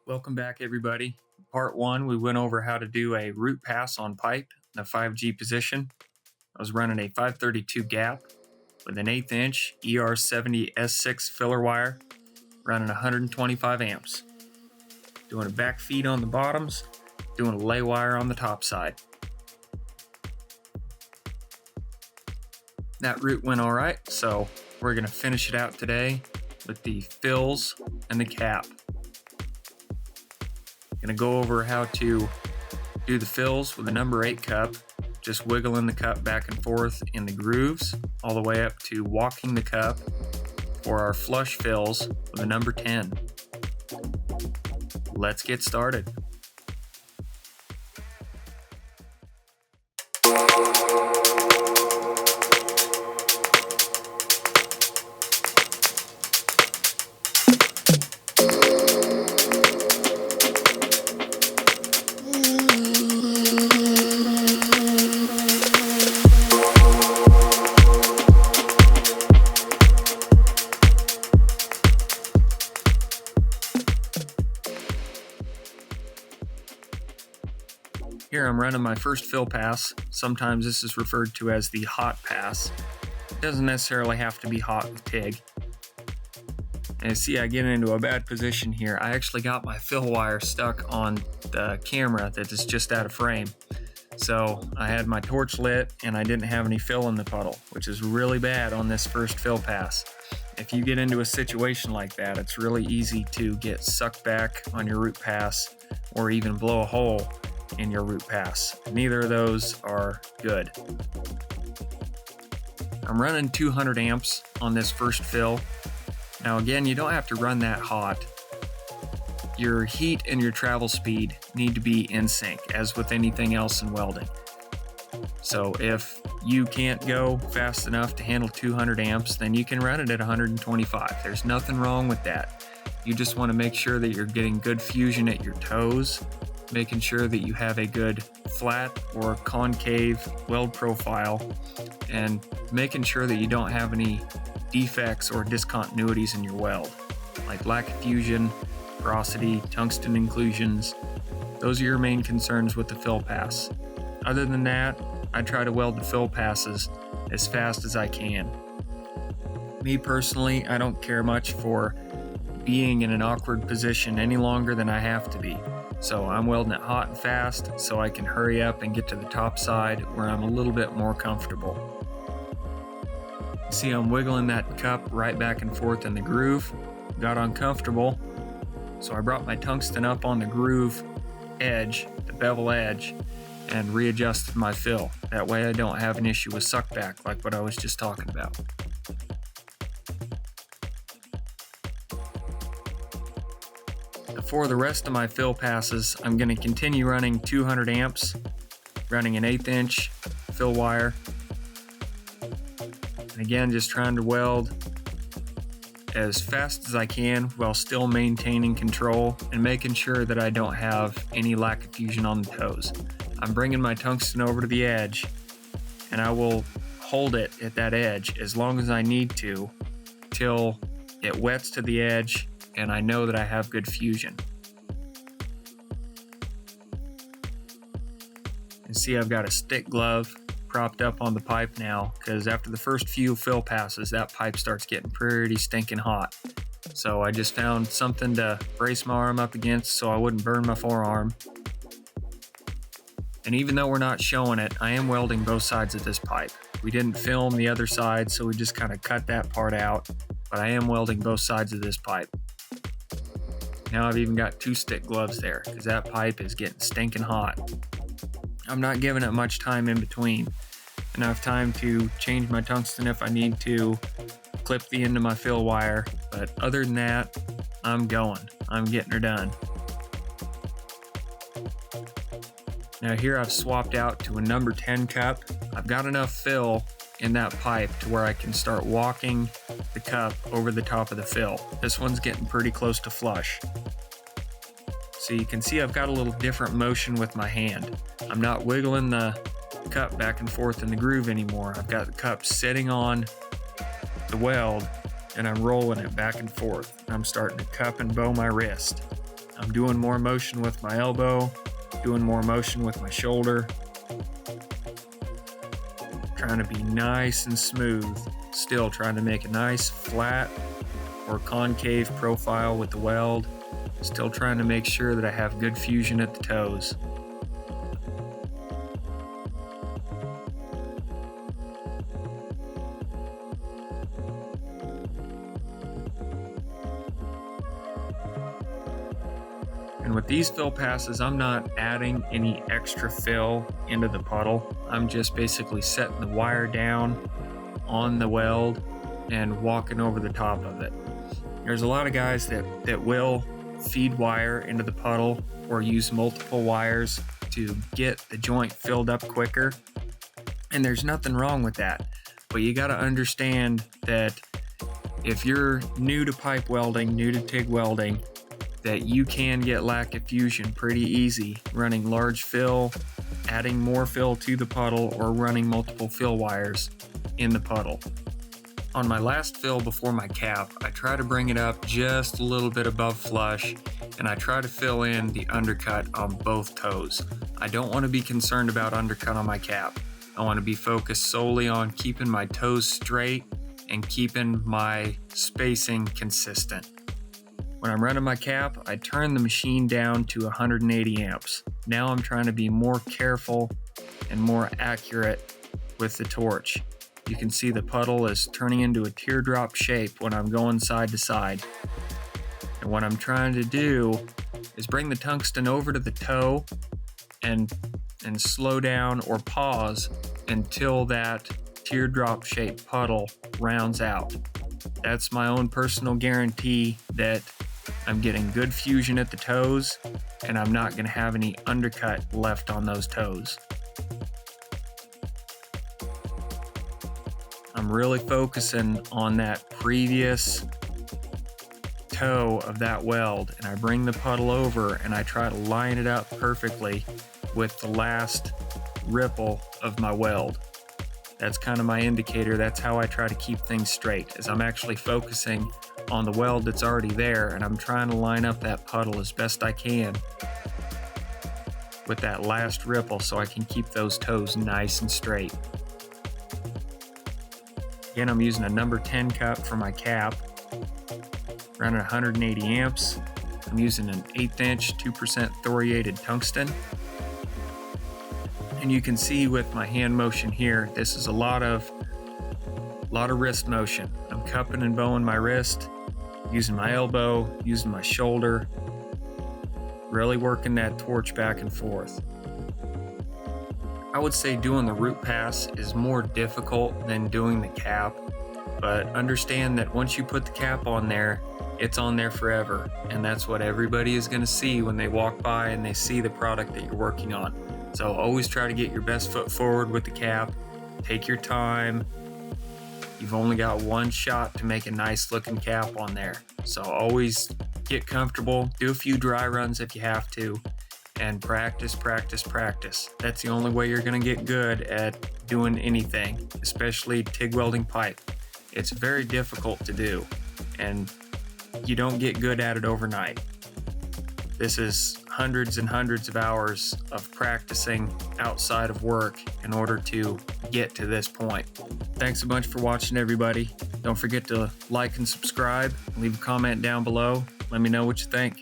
Welcome back, everybody. Part one, we went over how to do a root pass on pipe in the 5G position. I was running a 532 gap with an 1/8 inch ER70 S6 filler wire running 125 amps. Doing a back feed on the bottoms, doing a lay wire on the top side. That root went all right, so we're going to finish it out today with the fills and the cap. Going to go over how to do the fills with a number 8 cup, just wiggling the cup back and forth in the grooves, all the way up to walking the cup for our flush fills with a number 10. Let's get started. Here I'm running my first fill pass. Sometimes this is referred to as the hot pass. It doesn't necessarily have to be hot with TIG. And see, I get into a bad position here. I actually got my fill wire stuck on the camera that is just out of frame. So I had my torch lit and I didn't have any fill in the puddle, which is really bad on this first fill pass. If you get into a situation like that, it's really easy to get sucked back on your root pass or even blow a hole in your root pass. Neither of those are good. I'm running 200 amps on this first fill. Now again, you don't have to run that hot. Your heat and your travel speed need to be in sync, as with anything else in welding. So if you can't go fast enough to handle 200 amps, then you can run it at 125. There's nothing wrong with that. You just want to make sure that you're getting good fusion at your toes, making sure that you have a good flat or concave weld profile, and making sure that you don't have any defects or discontinuities in your weld, like lack of fusion, porosity, tungsten inclusions. Those are your main concerns with the fill pass. Other than that, I try to weld the fill passes as fast as I can. Me personally, I don't care much for being in an awkward position any longer than I have to be. So I'm welding it hot and fast so I can hurry up and get to the top side where I'm a little bit more comfortable. See, I'm wiggling that cup right back and forth in the groove. Got uncomfortable, so I brought my tungsten up on the groove edge, the bevel edge, and readjusted my fill. That way I don't have an issue with suckback like what I was just talking about. For the rest of my fill passes, I'm going to continue running 200 amps, running an 1/8 inch fill wire. And again, just trying to weld as fast as I can while still maintaining control and making sure that I don't have any lack of fusion on the toes. I'm bringing my tungsten over to the edge, and I will hold it at that edge as long as I need to till it wets to the edge and I know that I have good fusion. And see, I've got a stick glove propped up on the pipe now, because after the first few fill passes, that pipe starts getting pretty stinking hot. So I just found something to brace my arm up against so I wouldn't burn my forearm. And even though we're not showing it, I am welding both sides of this pipe. We didn't film the other side, so we just kind of cut that part out, but I am welding both sides of this pipe. Now I've even got 2 stick gloves there because that pipe is getting stinking hot. I'm not giving it much time in between. Enough time to change my tungsten if I need to, clip the end of my fill wire, but other than that, I'm going. I'm getting her done. Now here I've swapped out to a number 10 cup. I've got enough fill in that pipe to where I can start walking the cup over the top of the fill. This one's getting pretty close to flush. So you can see I've got a little different motion with my hand. I'm not wiggling the cup back and forth in the groove anymore. I've got the cup sitting on the weld and I'm rolling it back and forth. I'm starting to cup and bow my wrist. I'm doing more motion with my elbow, doing more motion with my shoulder, trying to be nice and smooth, still trying to make a nice flat or concave profile with the weld, still trying to make sure that I have good fusion at the toes. And with these fill passes, I'm not adding any extra fill into the puddle. I'm just basically setting the wire down on the weld and walking over the top of it. There's a lot of guys that will feed wire into the puddle or use multiple wires to get the joint filled up quicker. And there's nothing wrong with that. But you got to understand that if you're new to pipe welding, new to TIG welding, that you can get lack of fusion pretty easy running large fill, adding more fill to the puddle, or running multiple fill wires in the puddle. On my last fill before my cap, I try to bring it up just a little bit above flush, and I try to fill in the undercut on both toes. I don't want to be concerned about undercut on my cap. I want to be focused solely on keeping my toes straight and keeping my spacing consistent. When I'm running my cap, I turn the machine down to 180 amps. Now I'm trying to be more careful and more accurate with the torch. You can see the puddle is turning into a teardrop shape when I'm going side to side. And what I'm trying to do is bring the tungsten over to the toe and slow down or pause until that teardrop shaped puddle rounds out. That's my own personal guarantee that I'm getting good fusion at the toes and I'm not going to have any undercut left on those toes. I'm really focusing on that previous toe of that weld, and I bring the puddle over and I try to line it up perfectly with the last ripple of my weld. That's kind of my indicator. That's how I try to keep things straight, is I'm actually focusing on the weld that's already there, and I'm trying to line up that puddle as best I can with that last ripple so I can keep those toes nice and straight. Again, I'm using a number 10 cup for my cap, running 180 amps. I'm using an 1/8 inch 2% thoriated tungsten. And you can see with my hand motion here, this is a lot of wrist motion. I'm cupping and bowing my wrist, using my elbow, using my shoulder, really working that torch back and forth. I would say doing the root pass is more difficult than doing the cap, but understand that once you put the cap on there, it's on there forever, and that's what everybody is going to see when they walk by and they see the product that you're working on. So always try to get your best foot forward with the cap. Take your time. You've only got one shot to make a nice looking cap on there. So always get comfortable, do a few dry runs if you have to, and practice, practice, practice. That's the only way you're gonna get good at doing anything, especially TIG welding pipe. It's very difficult to do, and you don't get good at it overnight. This is hundreds and hundreds of hours of practicing outside of work in order to get to this point. Thanks a bunch for watching, everybody. Don't forget to like and subscribe. Leave a comment down below. Let me know what you think.